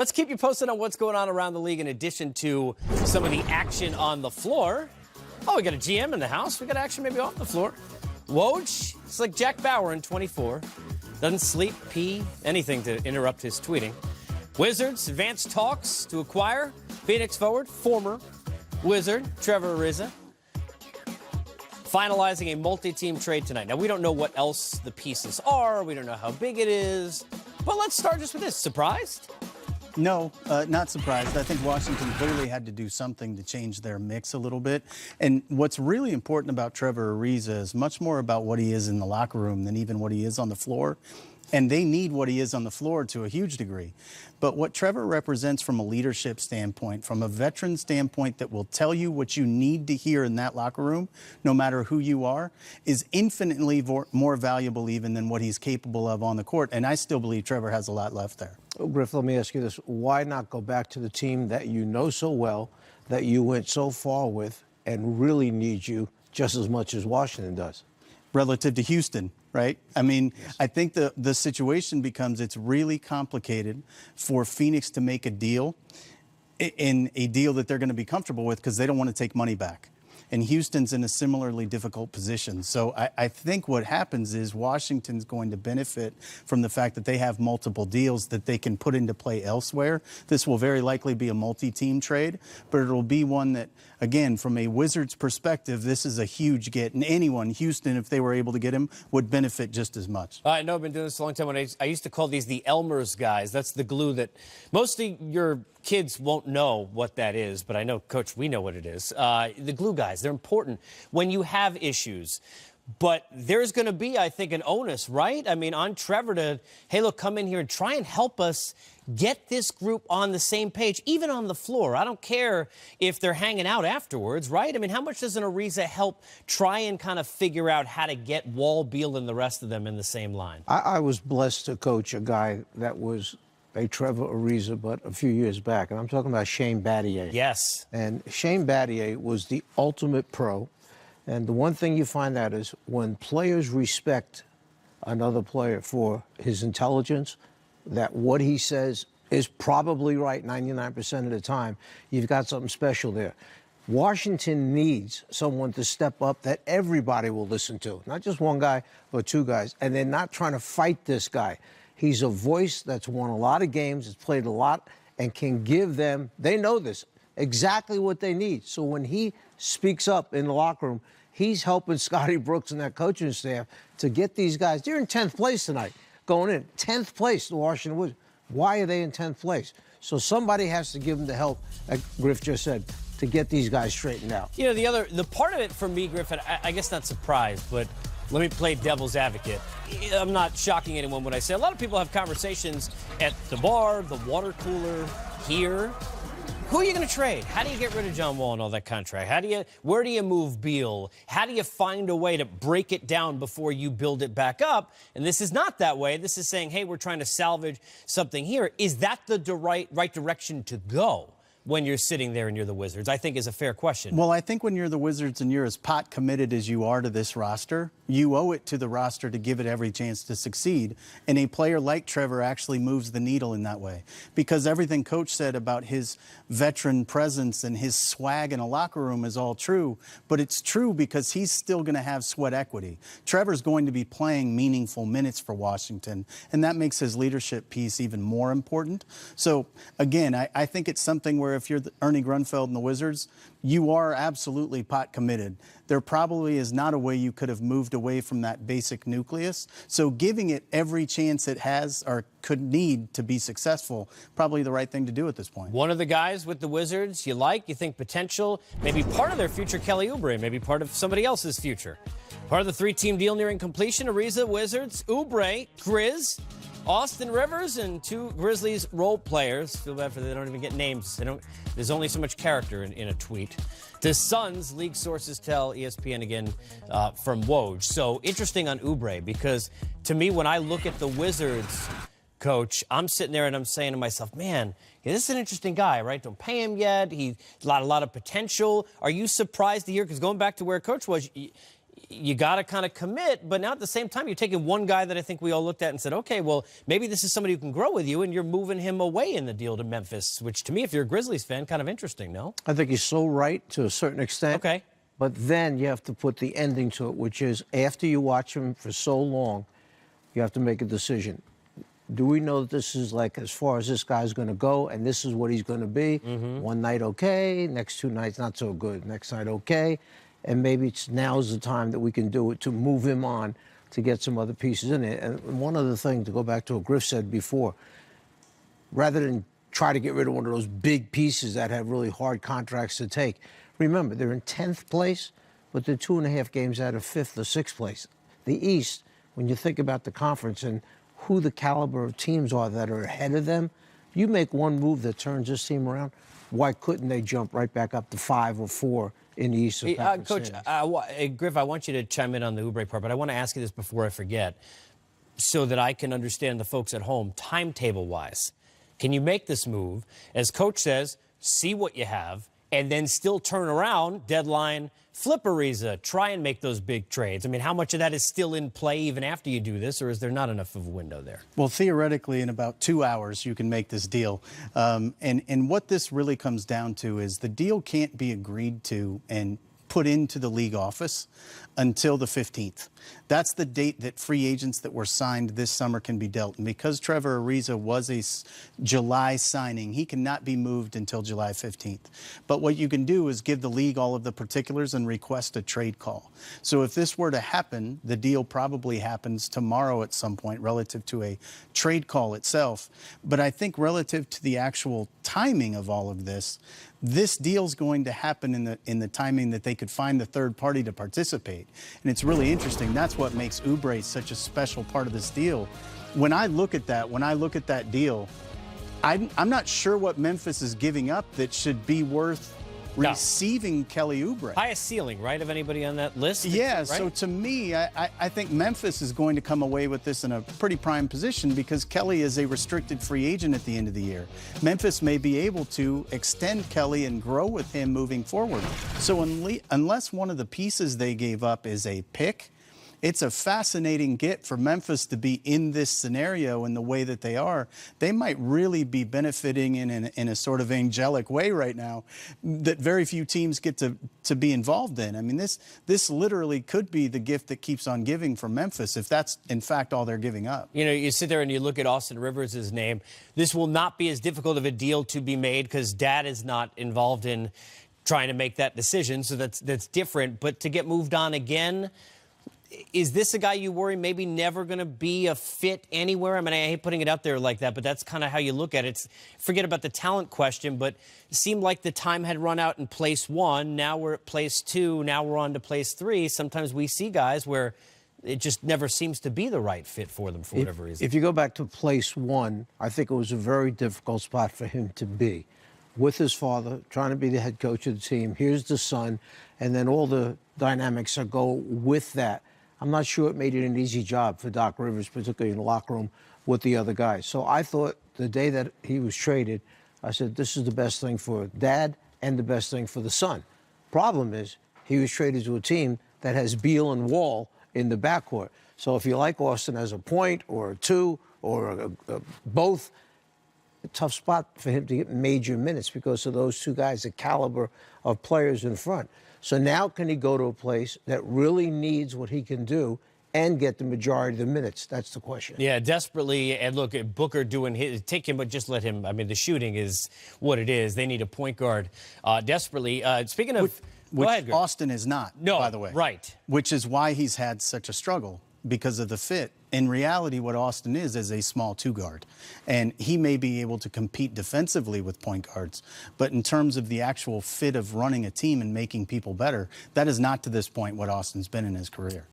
Let's keep you posted on what's going on around the league in addition to some of the action on the floor. Oh, we got a GM in the house. We got action maybe off the floor. Woj, it's like Jack Bauer in 24. Doesn't sleep, pee, anything to interrupt his tweeting. Wizards advanced talks to acquire Phoenix forward, former Wizard Trevor Ariza. Finalizing a multi-team trade tonight. Now, we don't know what else the pieces are. We don't know how big it is. But let's start just with this. Surprised? No, not surprised. I think Washington clearly had to do something to change their mix a little bit. And what's really important about Trevor Ariza is much more about what he is in the locker room than even what he is on the floor. And they need what he is on the floor to a huge degree. But what Trevor represents from a leadership standpoint, from a veteran standpoint that will tell you what you need to hear in that locker room, no matter who you are, is infinitely more valuable even than what he's capable of on the court. And I still believe Trevor has a lot left there. Griff, let me ask you this. Why not go back to the team that you know so well, that you went so far with, and really needs you just as much as Washington does? Relative to Houston, right? I mean, yes. I think the situation becomes it's really complicated for Phoenix to make a deal, in a deal that they're going to be comfortable with because they don't want to take money back. And Houston's in a similarly difficult position. So I think what happens is Washington's going to benefit from the fact that they have multiple deals that they can put into play elsewhere. This will very likely be a multi-team trade, but it'll be one that, again, from a Wizards perspective, this is a huge get. And anyone, Houston, if they were able to get him, would benefit just as much. I know I've been doing this a long time. When I used to call these the Elmer's guys. That's the glue that most of your kids won't know what that is, but I know, Coach, we know what it is. The glue guys, they're important when you have issues. But there's going to be, I think, an onus, right? I mean, on Trevor to, hey, look, come in here and try and help us get this group on the same page, even on the floor. I don't care if they're hanging out afterwards, right? I mean, how much does an Ariza help try and kind of figure out how to get Wall, Beal, and the rest of them in the same line? I was blessed to coach a guy that was a Trevor Ariza, but a few years back. And I'm talking about Shane Battier. Yes. And Shane Battier was the ultimate pro. And the one thing you find out is when players respect another player for his intelligence, that what he says is probably right 99% of the time, you've got something special there. Washington needs someone to step up that everybody will listen to, not just one guy, but two guys. And they're not trying to fight this guy. He's a voice that's won a lot of games, has played a lot, and can give them, they know this, exactly what they need. So when he speaks up in the locker room, he's helping Scotty Brooks and that coaching staff to get these guys. They're in 10th place tonight, going in. 10th place, the Washington Wizards. Why are they in 10th place? So somebody has to give them the help, like Griff just said, to get these guys straightened out. You know, the part of it for me, Griff, I guess not surprised, but let me play devil's advocate. I'm not shocking anyone when I say a lot of people have conversations at the bar, the water cooler, here. Who are you going to trade? How do you get rid of John Wall and all that contract? Where do you move Beal? How do you find a way to break it down before you build it back up? And this is not that way. This is saying, hey, we're trying to salvage something here. Is that the right direction to go when you're sitting there and you're the Wizards? I think is a fair question. Well, I think when you're the Wizards and you're as pot committed as you are to this roster, you owe it to the roster to give it every chance to succeed. And a player like Trevor actually moves the needle in that way. Because everything Coach said about his veteran presence and his swag in a locker room is all true. But it's true because he's still going to have sweat equity. Trevor's going to be playing meaningful minutes for Washington. And that makes his leadership piece even more important. So, again, I think it's something where if you're Ernie Grunfeld and the Wizards, you are absolutely pot committed. There probably is not a way you could have moved away from that basic nucleus. So giving it every chance it has or could need to be successful, probably the right thing to do at this point. One of the guys with the Wizards you think potential, maybe part of their future, Kelly Oubre, maybe part of somebody else's future. Part of the three-team deal nearing completion, Ariza, Wizards, Oubre, Grizz, Austin Rivers, and two Grizzlies role players. Feel bad for they don't even get names. There's only so much character in a tweet. The Suns, league sources tell ESPN again from Woj. So interesting on Oubre, because to me, when I look at the Wizards, Coach, I'm sitting there and I'm saying to myself, man, this is an interesting guy, right? Don't pay him yet. He's a lot of potential. Are you surprised to hear? Because going back to where Coach was, you got to kind of commit, but now at the same time, you're taking one guy that I think we all looked at and said, okay, well, maybe this is somebody who can grow with you, and you're moving him away in the deal to Memphis, which to me, if you're a Grizzlies fan, kind of interesting, no? I think he's so right to a certain extent. Okay. But then you have to put the ending to it, which is after you watch him for so long, you have to make a decision. Do we know that this is like as far as this guy's going to go and this is what he's going to be? One night, okay. Next 2 nights, not so good. Next night, okay. And maybe now's the time that we can do it to move him on to get some other pieces in it. And one other thing, to go back to what Griff said before, rather than try to get rid of one of those big pieces that have really hard contracts to take, remember, they're in 10th place, but they're 2.5 games out of 5th or 6th place. The East, when you think about the conference and who the caliber of teams are that are ahead of them, you make one move that turns this team around, why couldn't they jump right back up to 5 or 4 in the East? Coach, Griff, I want you to chime in on the Oubre part, but I want to ask you this before I forget, so that I can understand the folks at home, timetable-wise. Can you make this move, as Coach says, see what you have, and then still turn around, deadline, flip Ariza, try and make those big trades? I mean, how much of that is still in play even after you do this, or is there not enough of a window there? Well, theoretically, in about 2 hours, you can make this deal. And what this really comes down to is the deal can't be agreed to and put into the league office until the 15th. That's the date that free agents that were signed this summer can be dealt. And because Trevor Ariza was a July signing, he cannot be moved until July 15th. But what you can do is give the league all of the particulars and request a trade call. So if this were to happen, the deal probably happens tomorrow at some point relative to a trade call itself. But I think relative to the actual timing of all of this deal's going to happen in the timing that they could find the third party to participate. And it's really interesting. That's what makes Oubre such a special part of this deal. When I look at that deal, I'm not sure what Memphis is giving up that should be worth receiving Kelly Oubre. Highest ceiling, right, of anybody on that list? Yeah, right? So to me, I think Memphis is going to come away with this in a pretty prime position because Kelly is a restricted free agent at the end of the year. Memphis may be able to extend Kelly and grow with him moving forward. So unless one of the pieces they gave up is a pick, it's a fascinating get for Memphis to be in this scenario in the way that they are. They might really be benefiting in a sort of angelic way right now that very few teams get to be involved in. I mean, this literally could be the gift that keeps on giving for Memphis if that's, in fact, all they're giving up. You know, you sit there and you look at Austin Rivers' name. This will not be as difficult of a deal to be made because Dad is not involved in trying to make that decision, so that's different. But to get moved on again, is this a guy you worry maybe never going to be a fit anywhere? I mean, I hate putting it out there like that, but that's kind of how you look at it. Forget about the talent question, but it seemed like the time had run out in place 1. Now we're at place 2. Now we're on to place 3. Sometimes we see guys where it just never seems to be the right fit for them for whatever reason. If you go back to place 1, I think it was a very difficult spot for him to be. With his father, trying to be the head coach of the team. Here's the son, and then all the dynamics that go with that. I'm not sure it made it an easy job for Doc Rivers, particularly in the locker room with the other guys. So I thought the day that he was traded, I said, this is the best thing for Dad and the best thing for the son. Problem is, he was traded to a team that has Beal and Wall in the backcourt. So if you like Austin as a point or a 2 or both, a tough spot for him to get major minutes because of those 2 guys, the caliber of players in front. So now can he go to a place that really needs what he can do and get the majority of the minutes? That's the question. Yeah, desperately. And look, at Booker doing his, take him, but just let him. I mean, the shooting is what it is. They need a point guard desperately. Speaking of, which go ahead, Austin is not, no, by the way. Right. Which is why he's had such a struggle because of the fit. In reality, what Austin is a small 2 guard. And he may be able to compete defensively with point guards. But in terms of the actual fit of running a team and making people better, that is not to this point what Austin's been in his career.